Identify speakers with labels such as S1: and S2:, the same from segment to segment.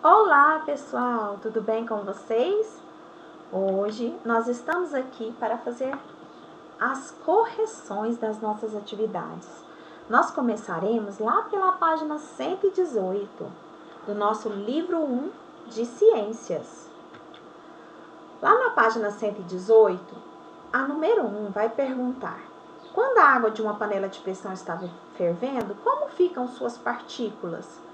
S1: Olá, pessoal, tudo bem com vocês? Hoje nós estamos aqui para fazer as correções das nossas atividades. Nós começaremos lá pela página 118 do nosso livro 1 de Ciências. Lá na página 118, a número 1 vai perguntar: quando a água de uma panela de pressão está fervendo, como ficam suas partículas?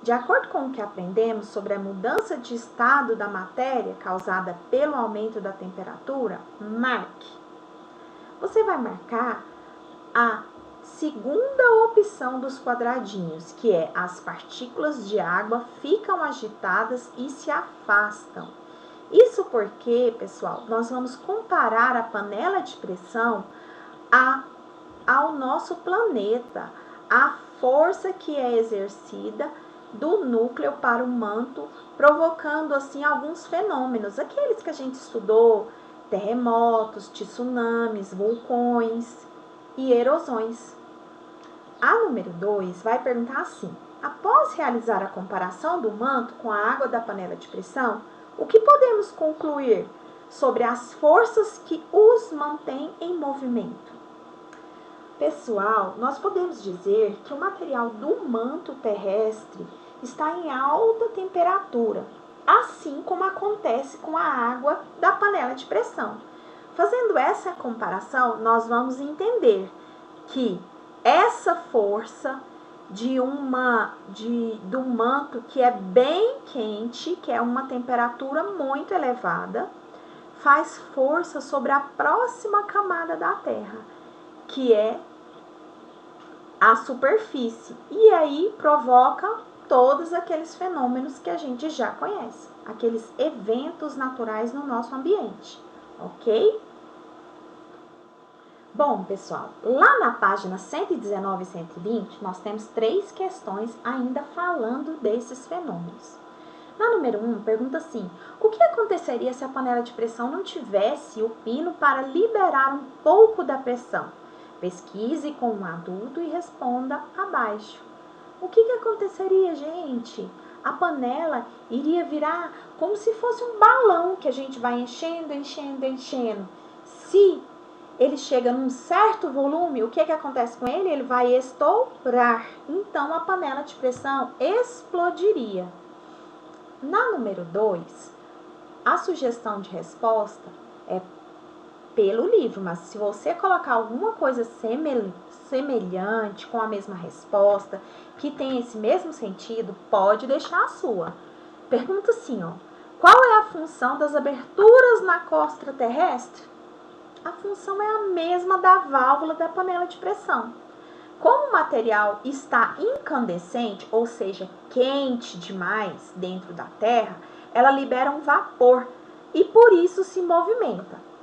S1: De acordo com o que aprendemos sobre a mudança de estado da matéria causada pelo aumento da temperatura, marque. Você vai marcar a segunda opção dos quadradinhos, que é as partículas de água ficam agitadas e se afastam. Isso porque, pessoal, nós vamos comparar a panela de pressão ao nosso planeta, a força que é exercida do núcleo para o manto, provocando assim alguns fenômenos, aqueles que a gente estudou, terremotos, tsunamis, vulcões e erosões. A número 2 vai perguntar assim: após realizar a comparação do manto com a água da panela de pressão, o que podemos concluir sobre as forças que os mantêm em movimento? Pessoal, nós podemos dizer que o material do manto terrestre está em alta temperatura, assim como acontece com a água da panela de pressão. Fazendo essa comparação, nós vamos entender que essa força do manto que é bem quente, que é uma temperatura muito elevada, faz força sobre a próxima camada da Terra, que é a superfície, e aí provoca todos aqueles fenômenos que a gente já conhece, aqueles eventos naturais no nosso ambiente, ok? Bom, pessoal, lá na página 119 e 120, nós temos 3 questões ainda falando desses fenômenos. Na número 1, pergunta assim: o que aconteceria se a panela de pressão não tivesse o pino para liberar um pouco da pressão? Pesquise com um adulto e responda abaixo. O que aconteceria, gente? A panela iria virar como se fosse um balão que a gente vai enchendo, enchendo, enchendo. Se ele chega num certo volume, o que acontece com ele? Ele vai estourar. Então, a panela de pressão explodiria. Na número 2, a sugestão de resposta é pelo livro, mas se você colocar alguma coisa semelhante com a mesma resposta, que tem esse mesmo sentido, pode deixar a sua. Pergunta assim, ó: qual é a função das aberturas na crosta terrestre? A função é a mesma da válvula da panela de pressão. Como o material está incandescente, ou seja, quente demais dentro da Terra, ela libera um vapor e por isso se movimenta.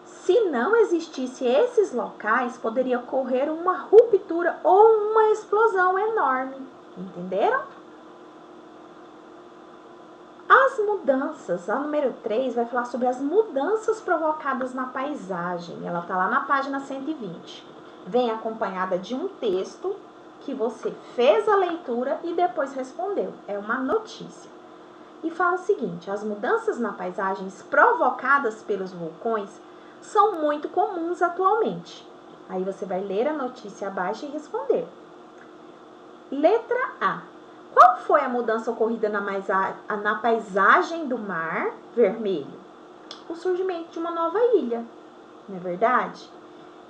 S1: Se não existisse esses locais, poderia ocorrer uma ruptura ou uma explosão enorme. Entenderam? As mudanças, a número 3 vai falar sobre as mudanças provocadas na paisagem. Ela está lá na página 120. Vem acompanhada de um texto que você fez a leitura e depois respondeu. É uma notícia. E fala o seguinte: as mudanças na paisagem provocadas pelos vulcões são muito comuns atualmente. Aí você vai ler a notícia abaixo e responder. Letra A. Qual foi a mudança ocorrida na paisagem do Mar Vermelho? O surgimento de uma nova ilha, não é verdade?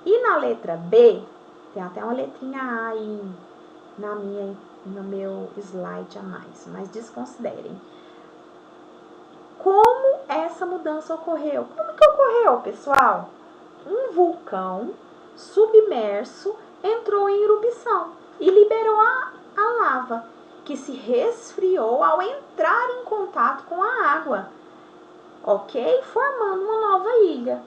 S1: E na letra B, tem até uma letrinha A aí no meu slide a mais, mas desconsiderem. Como essa mudança ocorreu? Como que ocorreu, pessoal? Um vulcão submerso entrou em erupção e liberou a lava, que se resfriou ao entrar em contato com a água, ok? Formando uma nova ilha.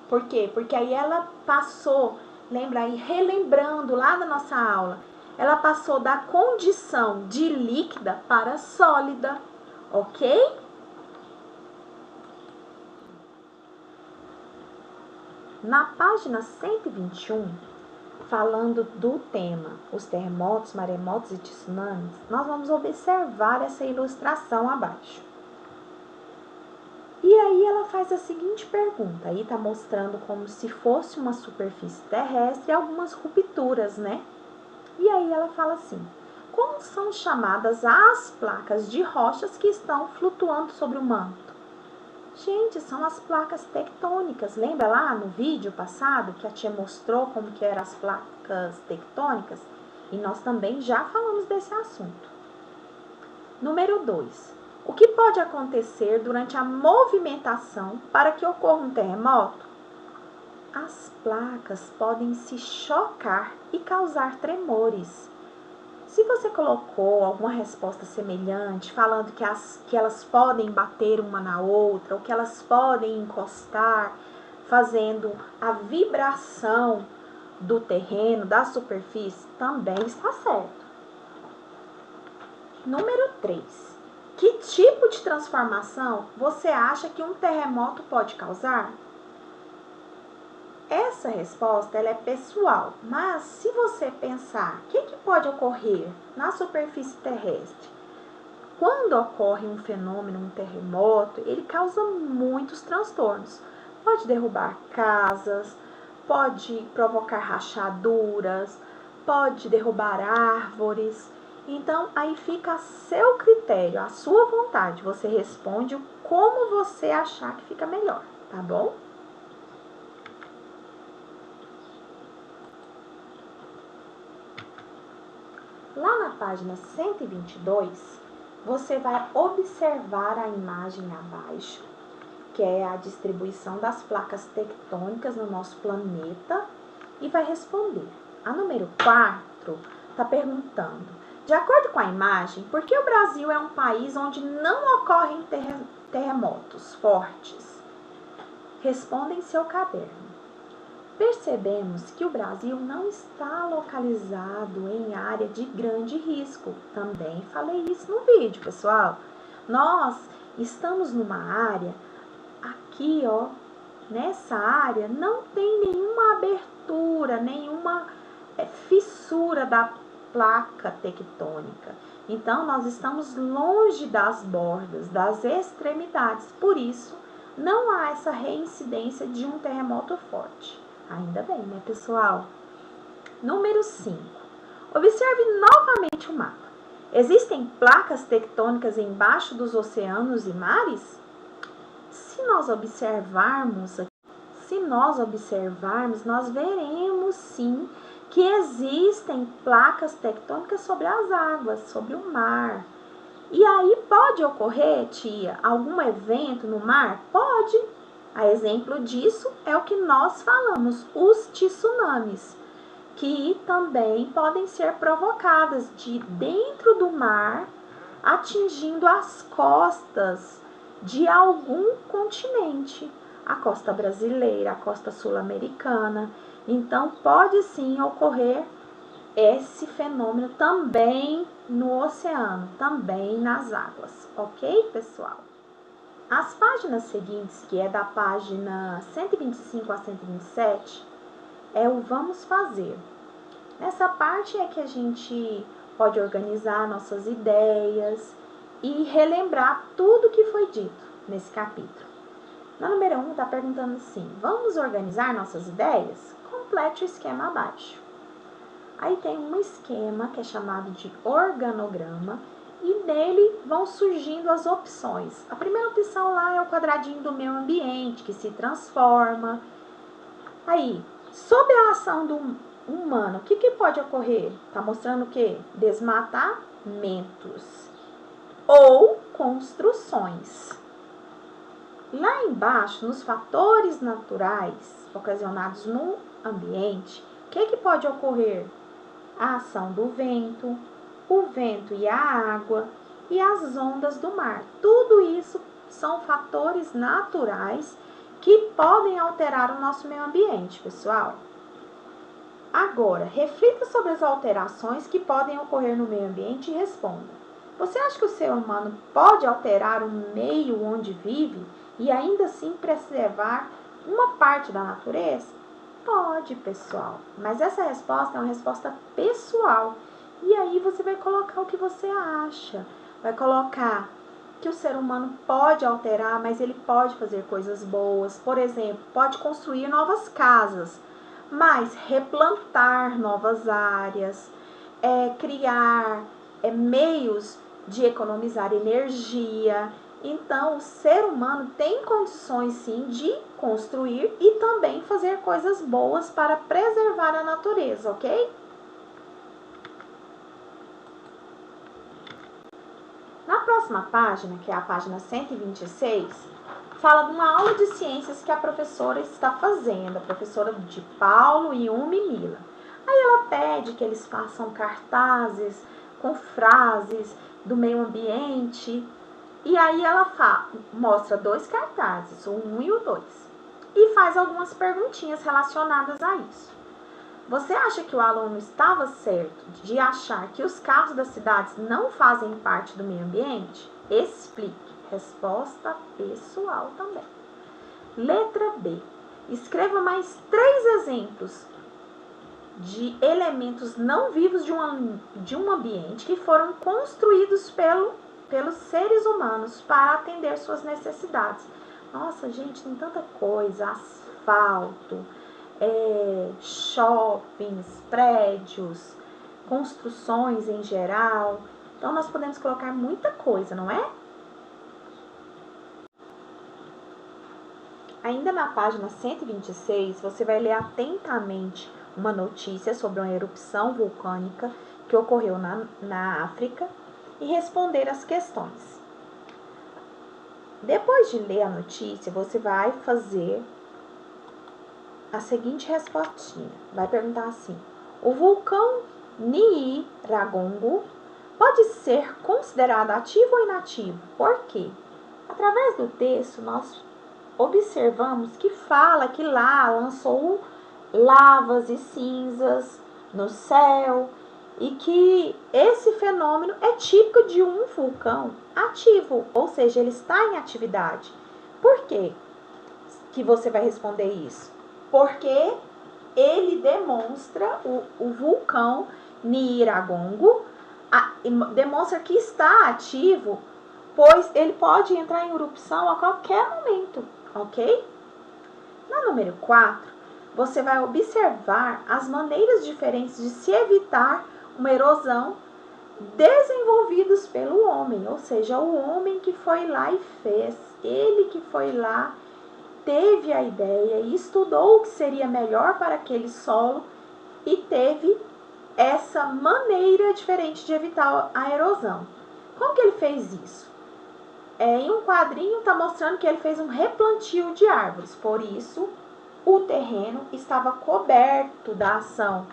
S1: Por quê? Porque aí ela passou, lembra aí, relembrando lá da nossa aula, ela passou da condição de líquida para sólida, ok? Na página 121, falando do tema, os terremotos, maremotos e tsunamis, nós vamos observar essa ilustração abaixo. E aí ela faz a seguinte pergunta, aí está mostrando como se fosse uma superfície terrestre e algumas rupturas, né? E aí ela fala assim, como são chamadas as placas de rochas que estão flutuando sobre o manto? Gente, são as placas tectônicas. Lembra lá no vídeo passado que a tia mostrou como que eram as placas tectônicas? E nós também já falamos desse assunto. Número 2. O que pode acontecer durante a movimentação para que ocorra um terremoto? As placas podem se chocar e causar tremores. Se você colocou alguma resposta semelhante, falando que elas podem bater uma na outra, ou que elas podem encostar, fazendo a vibração do terreno, da superfície, também está certo. Número 3. Que tipo de transformação você acha que um terremoto pode causar? Essa resposta ela é pessoal, mas se você pensar o que pode ocorrer na superfície terrestre, quando ocorre um fenômeno, um terremoto, ele causa muitos transtornos. Pode derrubar casas, pode provocar rachaduras, pode derrubar árvores. Então, aí fica a seu critério, a sua vontade. Você responde como você achar que fica melhor, tá bom? Lá na página 122, você vai observar a imagem abaixo, que é a distribuição das placas tectônicas no nosso planeta, e vai responder. A número 4 está perguntando, de acordo com a imagem, por que o Brasil é um país onde não ocorrem terremotos fortes? Responda em seu caderno. Percebemos que o Brasil não está localizado em área de grande risco. Também falei isso no vídeo, pessoal. Nós estamos numa área, aqui, ó, nessa área não tem nenhuma abertura, nenhuma fissura da placa tectônica. Então, nós estamos longe das bordas, das extremidades. Por isso, não há essa reincidência de um terremoto forte. Ainda bem, né, pessoal? Número 5. Observe novamente o mapa. Existem placas tectônicas embaixo dos oceanos e mares? Se nós observarmos, nós veremos sim que existem placas tectônicas sobre as águas, sobre o mar. E aí pode ocorrer, tia, algum evento no mar? Pode. A exemplo disso é o que nós falamos, os tsunamis, que também podem ser provocadas de dentro do mar, atingindo as costas de algum continente, a costa brasileira, a costa sul-americana. Então, pode sim ocorrer esse fenômeno também no oceano, também nas águas, ok, pessoal? As páginas seguintes, que é da página 125 a 127, é o vamos fazer. Nessa parte é que a gente pode organizar nossas ideias e relembrar tudo que foi dito nesse capítulo. Na número 1 está perguntando assim, vamos organizar nossas ideias? Complete o esquema abaixo. Aí tem um esquema que é chamado de organograma, e nele vão surgindo as opções. A primeira opção lá é o quadradinho do meio ambiente, que se transforma. Aí, sob a ação do humano, o que pode ocorrer? Está mostrando o quê? Desmatamentos ou construções. Lá embaixo, nos fatores naturais ocasionados no ambiente, o que pode ocorrer? A ação do vento, o vento e a água e as ondas do mar. Tudo isso são fatores naturais que podem alterar o nosso meio ambiente, pessoal. Agora, reflita sobre as alterações que podem ocorrer no meio ambiente e responda. Você acha que o ser humano pode alterar o meio onde vive e ainda assim preservar uma parte da natureza? Pode, pessoal, mas essa resposta é uma resposta pessoal. E aí você vai colocar o que você acha. Vai colocar que o ser humano pode alterar, mas ele pode fazer coisas boas. Por exemplo, pode construir novas casas, mas replantar novas áreas, criar meios de economizar energia. Então, o ser humano tem condições sim de construir e também fazer coisas boas para preservar a natureza, ok? Na próxima página, que é a página 126, fala de uma aula de ciências que a professora está fazendo, a professora de Paulo, Yumi e Mila. Aí ela pede que eles façam cartazes com frases do meio ambiente. E aí ela mostra 2 cartazes, o 1 e o 2. E faz algumas perguntinhas relacionadas a isso. Você acha que o aluno estava certo de achar que os carros das cidades não fazem parte do meio ambiente? Explique. Resposta pessoal também. Letra B. Escreva mais 3 exemplos de elementos não vivos de um ambiente que foram construídos pelos seres humanos para atender suas necessidades. Nossa, gente, tem tanta coisa. Asfalto, shoppings, prédios, construções em geral. Então, nós podemos colocar muita coisa, não é? Ainda na página 126, você vai ler atentamente uma notícia sobre uma erupção vulcânica que ocorreu na África e responder as questões. Depois de ler a notícia, você vai fazer a seguinte respostinha. Vai perguntar assim: o vulcão Nyiragongo pode ser considerado ativo ou inativo? Por quê? Através do texto, nós observamos que fala que lá lançou lavas e cinzas no céu e que esse fenômeno é típico de um vulcão ativo, ou seja, ele está em atividade. Por quê que você vai responder isso? Porque ele demonstra, o vulcão Nyiragongo demonstra que está ativo, pois ele pode entrar em erupção a qualquer momento, ok? Na número 4, você vai observar as maneiras diferentes de se evitar uma erosão desenvolvidos pelo homem, ou seja, o homem que foi lá e fez, ele que foi lá, teve a ideia e estudou o que seria melhor para aquele solo e teve essa maneira diferente de evitar a erosão. Como que ele fez isso? Em um quadrinho está mostrando que ele fez um replantio de árvores, por isso o terreno estava coberto da ação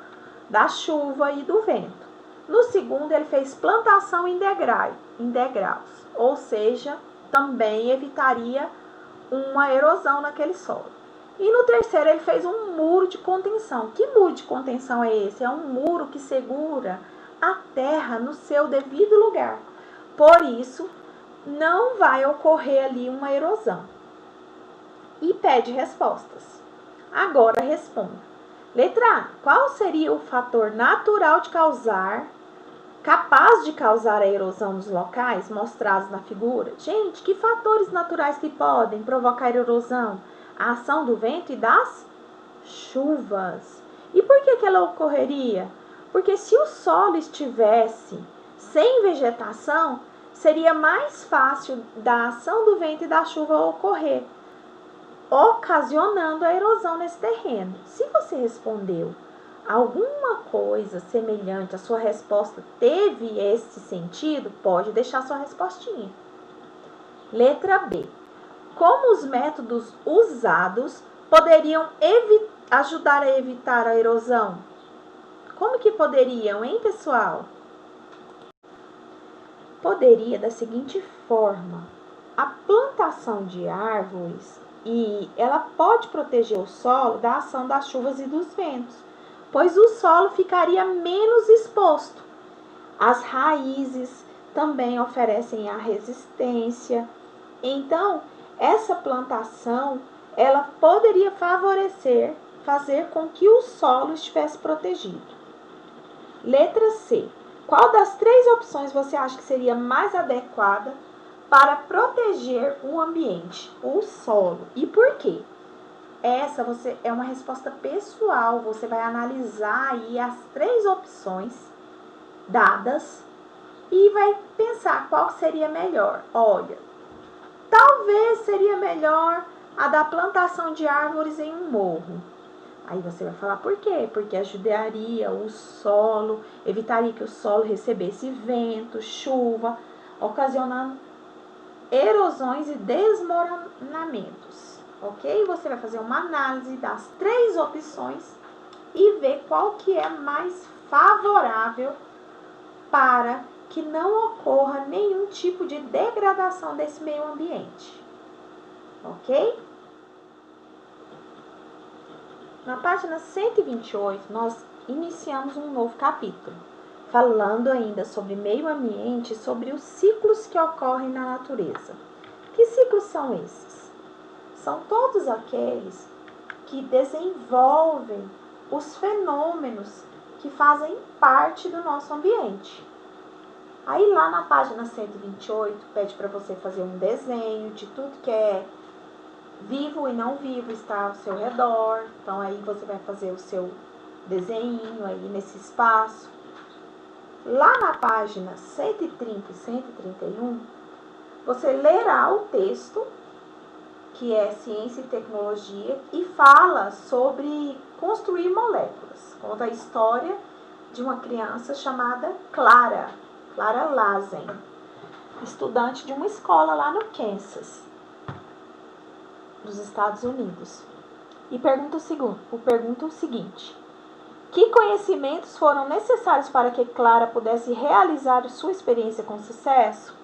S1: da chuva e do vento. No segundo, ele fez plantação em degraus, ou seja, também evitaria uma erosão naquele solo. E no terceiro, ele fez um muro de contenção. Que muro de contenção é esse? É um muro que segura a terra no seu devido lugar. Por isso, não vai ocorrer ali uma erosão. E pede respostas. Agora responda. Letra A. Qual seria o fator natural capaz de causar a erosão nos locais mostrados na figura? Gente, que fatores naturais que podem provocar erosão? A ação do vento e das chuvas. E por que ela ocorreria? Porque se o solo estivesse sem vegetação, seria mais fácil da ação do vento e da chuva ocorrer, ocasionando a erosão nesse terreno. Se você respondeu alguma coisa semelhante, a sua resposta teve esse sentido, pode deixar sua respostinha. Letra B. Como os métodos usados poderiam ajudar a evitar a erosão? Como que poderiam, hein, pessoal? Poderia da seguinte forma: a plantação de árvores ela pode proteger o solo da ação das chuvas e dos ventos, pois o solo ficaria menos exposto. As raízes também oferecem a resistência. Então, essa plantação, ela poderia favorecer fazer com que o solo estivesse protegido. Letra C. Qual das 3 opções você acha que seria mais adequada para proteger o ambiente, o solo? E por quê? Essa é uma resposta pessoal. Você vai analisar aí as 3 opções dadas e vai pensar qual seria melhor. Olha, talvez seria melhor a da plantação de árvores em um morro. Aí você vai falar por quê? Porque ajudaria o solo, evitaria que o solo recebesse vento, chuva, ocasionando erosões e desmoronamentos. Ok? Você vai fazer uma análise das 3 opções e ver qual que é mais favorável para que não ocorra nenhum tipo de degradação desse meio ambiente. Ok? Na página 128, nós iniciamos um novo capítulo, falando ainda sobre meio ambiente e sobre os ciclos que ocorrem na natureza. Que ciclos são esses? São todos aqueles que desenvolvem os fenômenos que fazem parte do nosso ambiente. Aí lá na página 128, pede para você fazer um desenho de tudo que é vivo e não vivo está ao seu redor. Então aí você vai fazer o seu desenho aí nesse espaço. Lá na página 130 e 131, você lerá o texto, que é Ciência e Tecnologia, e fala sobre construir moléculas. Conta a história de uma criança chamada Clara Lazen, estudante de uma escola lá no Kansas, dos Estados Unidos. E pergunta o seguinte: que conhecimentos foram necessários para que Clara pudesse realizar sua experiência com sucesso?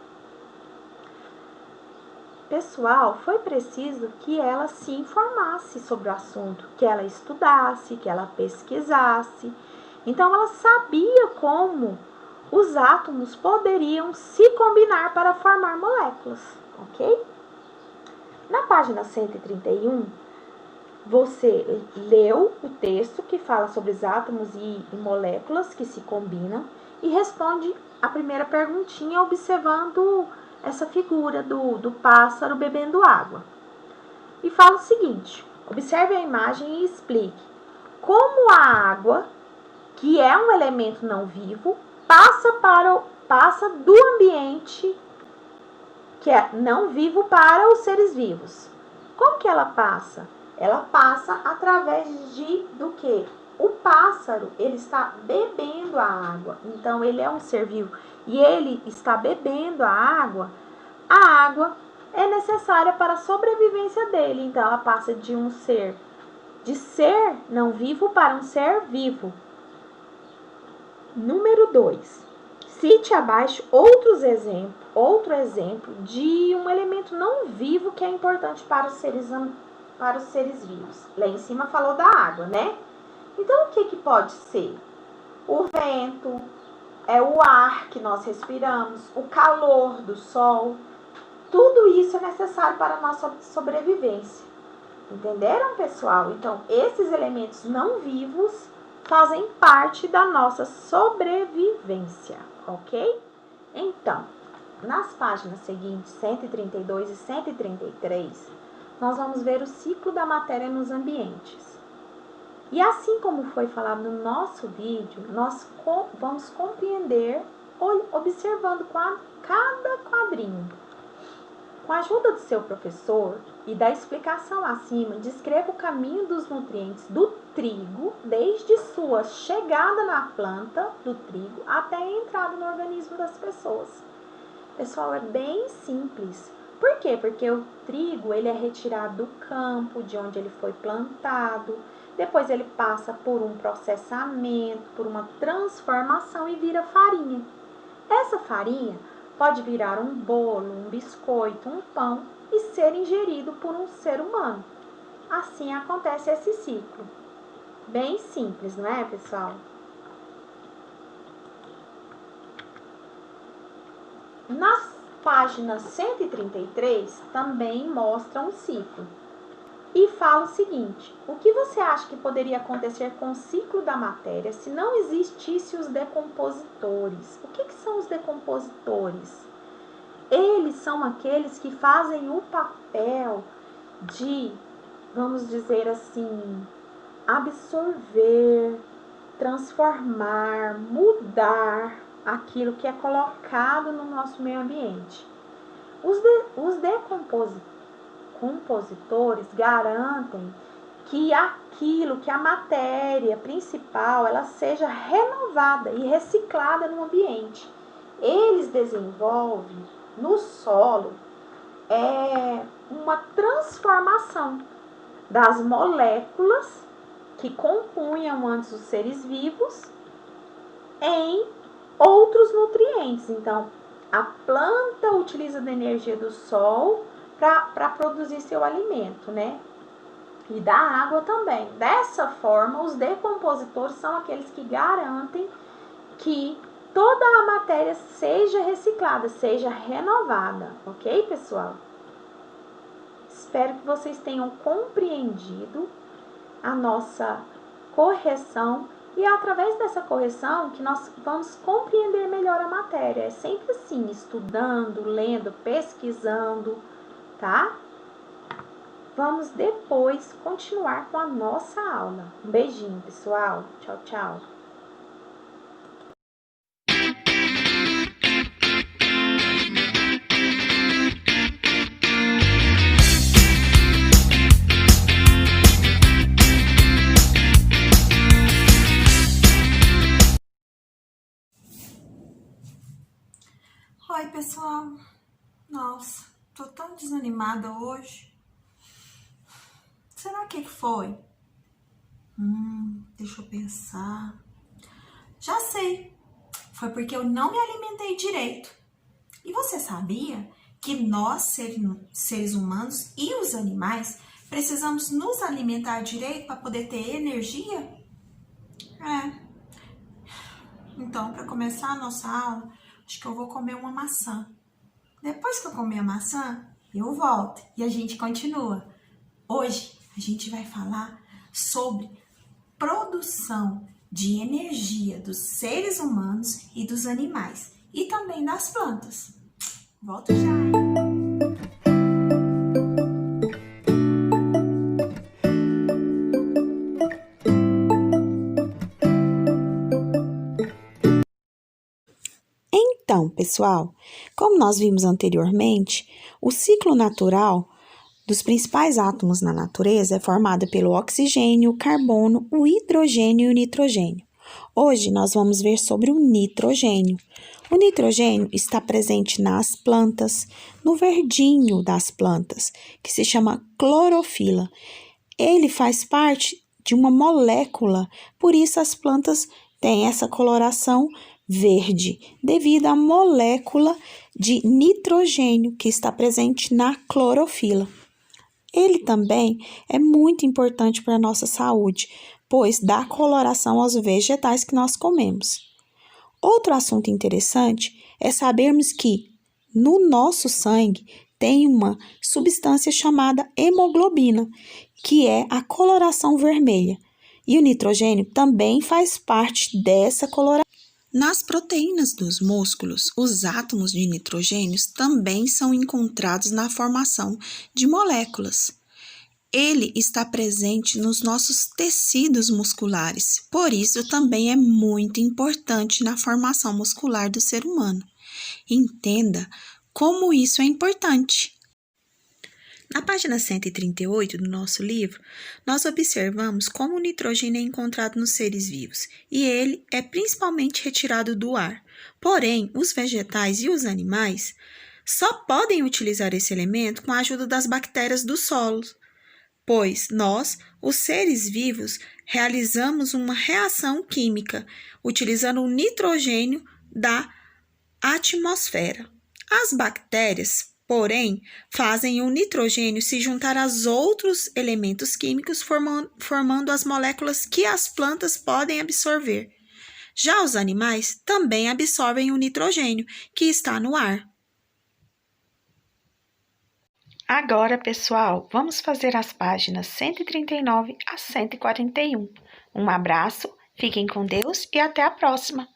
S1: Pessoal, foi preciso que ela se informasse sobre o assunto, que ela estudasse, que ela pesquisasse. Então, ela sabia como os átomos poderiam se combinar para formar moléculas, ok? Na página 131, você leu o texto que fala sobre os átomos e moléculas que se combinam e responde a primeira perguntinha observando essa figura do pássaro bebendo água. E fala o seguinte: observe a imagem e explique como a água, que é um elemento não vivo, passa do ambiente que é não vivo para os seres vivos. Como que ela passa? Ela passa através do que? O pássaro, ele está bebendo a água. Então, ele é um ser vivo e ele está bebendo a água. A água é necessária para a sobrevivência dele. Então, ela passa de ser não vivo para um ser vivo. Número 2. Cite abaixo outro exemplo de um elemento não vivo que é importante para os seres vivos. Lá em cima falou da água, né? Então, o que pode ser? O vento, o ar que nós respiramos, o calor do sol. Tudo isso é necessário para a nossa sobrevivência. Entenderam, pessoal? Então, esses elementos não vivos fazem parte da nossa sobrevivência, ok? Então, nas páginas seguintes, 132 e 133, nós vamos ver o ciclo da matéria nos ambientes. E assim como foi falado no nosso vídeo, nós vamos compreender observando cada quadrinho. Com a ajuda do seu professor e da explicação acima, descreva o caminho dos nutrientes do trigo, desde sua chegada na planta do trigo até a entrada no organismo das pessoas. Pessoal, é bem simples. Por quê? Porque o trigo ele é retirado do campo, de onde ele foi plantado, depois ele passa por um processamento, por uma transformação e vira farinha. Essa farinha pode virar um bolo, um biscoito, um pão e ser ingerido por um ser humano. Assim acontece esse ciclo. Bem simples, não é, pessoal? Nas páginas 133 também mostra um ciclo. e fala o seguinte: o que você acha que poderia acontecer com o ciclo da matéria se não existissem os decompositores? O que são os decompositores? Eles são aqueles que fazem o papel de, vamos dizer assim, absorver, transformar, mudar aquilo que é colocado no nosso meio ambiente. Os decompositores garantem que que a matéria principal, ela seja renovada e reciclada no ambiente. Eles desenvolvem no solo uma transformação das moléculas que compunham antes os seres vivos em outros nutrientes. Então, a planta utiliza da energia do sol para produzir seu alimento, né? E da água também. Dessa forma, os decompositores são aqueles que garantem que toda a matéria seja reciclada, seja renovada, ok, pessoal? Espero que vocês tenham compreendido a nossa correção e é através dessa correção que nós vamos compreender melhor a matéria. É sempre assim, estudando, lendo, pesquisando, tá? Vamos depois continuar com a nossa aula. Um beijinho, pessoal. Tchau, tchau.
S2: Oi, pessoal. Nossa, tô tão desanimada hoje. Será que foi? Deixa eu pensar. Já sei. Foi porque eu não me alimentei direito. E você sabia que nós, seres humanos e os animais, precisamos nos alimentar direito para poder ter energia? Então, para começar a nossa aula, acho que eu vou comer uma maçã. Depois que eu comer a maçã, eu volto e a gente continua. Hoje, a gente vai falar sobre produção de energia dos seres humanos e dos animais e também das plantas. Volto já, hein?
S3: Então, pessoal, como nós vimos anteriormente, o ciclo natural dos principais átomos na natureza é formado pelo oxigênio, o carbono, o hidrogênio e o nitrogênio. Hoje nós vamos ver sobre o nitrogênio. O nitrogênio está presente nas plantas, no verdinho das plantas, que se chama clorofila. Ele faz parte de uma molécula, por isso as plantas têm essa coloração verde, devido à molécula de nitrogênio que está presente na clorofila. Ele também é muito importante para a nossa saúde, pois dá coloração aos vegetais que nós comemos. Outro assunto interessante é sabermos que no nosso sangue tem uma substância chamada hemoglobina, que é a coloração vermelha, e o nitrogênio também faz parte dessa coloração. Nas proteínas dos músculos, os átomos de nitrogênio também são encontrados na formação de moléculas. Ele está presente nos nossos tecidos musculares, por isso também é muito importante na formação muscular do ser humano. Entenda como isso é importante. Na página 138 do nosso livro, nós observamos como o nitrogênio é encontrado nos seres vivos e ele é principalmente retirado do ar. Porém, os vegetais e os animais só podem utilizar esse elemento com a ajuda das bactérias do solo, pois nós, os seres vivos, realizamos uma reação química utilizando o nitrogênio da atmosfera. As bactérias, porém, fazem o nitrogênio se juntar aos outros elementos químicos, formando as moléculas que as plantas podem absorver. Já os animais também absorvem o nitrogênio que está no ar. Agora, pessoal, vamos fazer as páginas 139 a 141. Um abraço, fiquem com Deus e até a próxima!